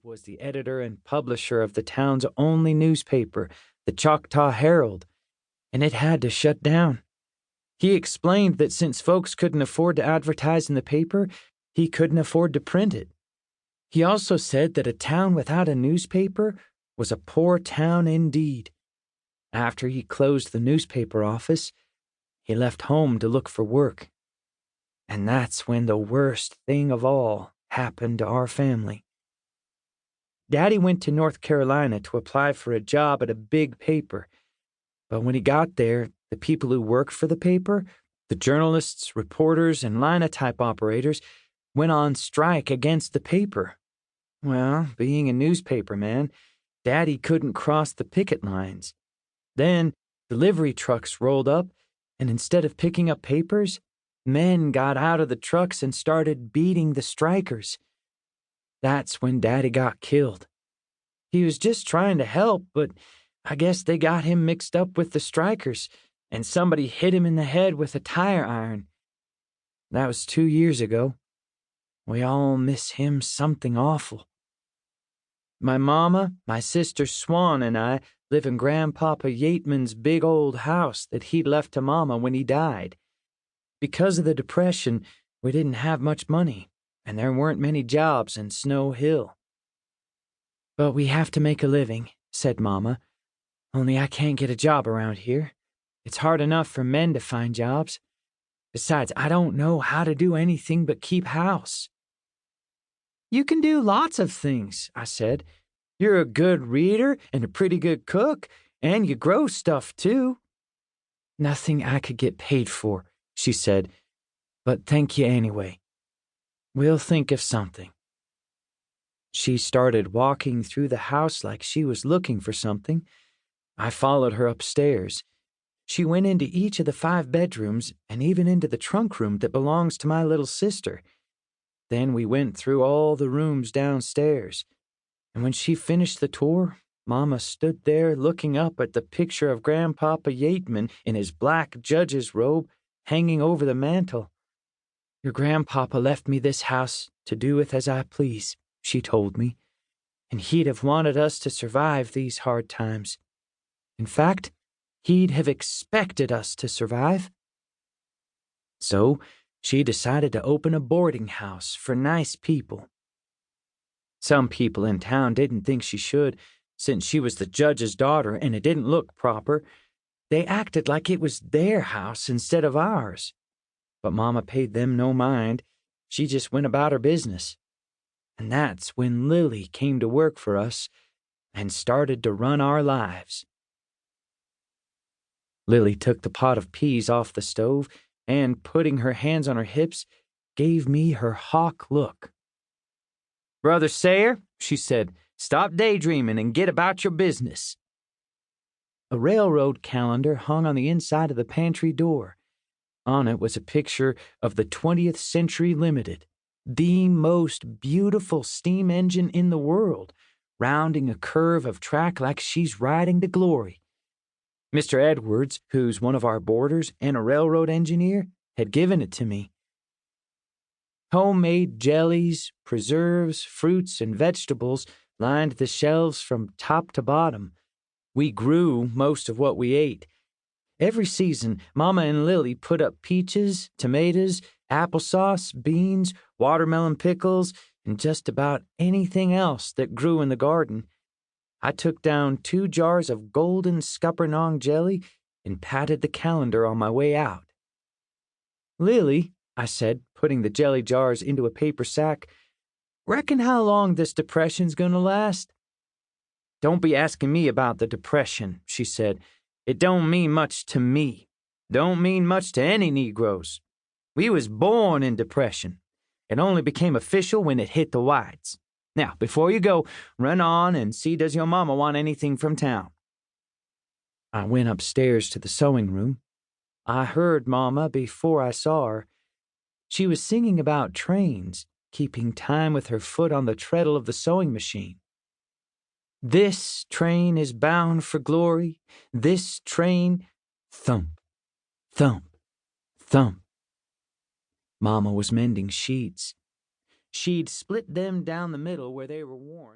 was the editor and publisher of the town's only newspaper, the Choctaw Herald, and it had to shut down. He explained that since folks couldn't afford to advertise in the paper, he couldn't afford to print it. He also said that a town without a newspaper was a poor town indeed. After he closed the newspaper office, he left home to look for work. And that's when the worst thing of all happened to our family. Daddy went to North Carolina to apply for a job at a big paper. But when he got there, the people who worked for the paper, the journalists, reporters, and linotype operators, went on strike against the paper. Well, being a newspaper man, Daddy couldn't cross the picket lines. Then delivery trucks rolled up, and instead of picking up papers, men got out of the trucks and started beating the strikers. That's when Daddy got killed. He was just trying to help, but I guess they got him mixed up with the strikers, and somebody hit him in the head with a tire iron. That was 2 years ago. We all miss him something awful. My mama, my sister Swan, and I live in Grandpapa Yateman's big old house that he'd left to Mama when he died. Because of the Depression, we didn't have much money, and there weren't many jobs in Snow Hill. But we have to make a living, said Mama. Only I can't get a job around here. It's hard enough for men to find jobs. Besides, I don't know how to do anything but keep house. You can do lots of things, I said. You're a good reader and a pretty good cook, and you grow stuff, too. Nothing I could get paid for, she said, but thank you anyway. We'll think of something. She started walking through the house like she was looking for something. I followed her upstairs. She went into each of the 5 bedrooms and even into the trunk room that belongs to my little sister. Then we went through all the rooms downstairs. And when she finished the tour, Mama stood there looking up at the picture of Grandpapa Yateman in his black judge's robe hanging over the mantel. Your grandpapa left me this house to do with as I please, she told me, and he'd have wanted us to survive these hard times. In fact, he'd have expected us to survive. So she decided to open a boarding house for nice people. Some people in town didn't think she should, since she was the judge's daughter and it didn't look proper. They acted like it was their house instead of ours. But Mama paid them no mind. She just went about her business. And that's when Lily came to work for us and started to run our lives. Lily took the pot of peas off the stove and, putting her hands on her hips, gave me her hawk look. Brother Sayre, she said, stop daydreaming and get about your business. A railroad calendar hung on the inside of the pantry door. On it was a picture of the 20th Century Limited, the most beautiful steam engine in the world, rounding a curve of track like she's riding to glory. Mr. Edwards, who's one of our boarders and a railroad engineer, had given it to me. Homemade jellies, preserves, fruits, and vegetables lined the shelves from top to bottom. We grew most of what we ate. Every season, Mama and Lily put up peaches, tomatoes, applesauce, beans, watermelon pickles, and just about anything else that grew in the garden. I took down 2 jars of golden scuppernong jelly and patted the calendar on my way out. Lily, I said, putting the jelly jars into a paper sack, reckon how long this depression's gonna last? Don't be asking me about the depression, she said. It don't mean much to me. Don't mean much to any Negroes. We was born in depression. It only became official when it hit the whites. Now, before you go, run on and see does your mama want anything from town. I went upstairs to the sewing room. I heard Mama before I saw her. She was singing about trains, keeping time with her foot on the treadle of the sewing machine. This train is bound for glory. This train, thump, thump, thump. Mama was mending sheets. She'd split them down the middle where they were worn.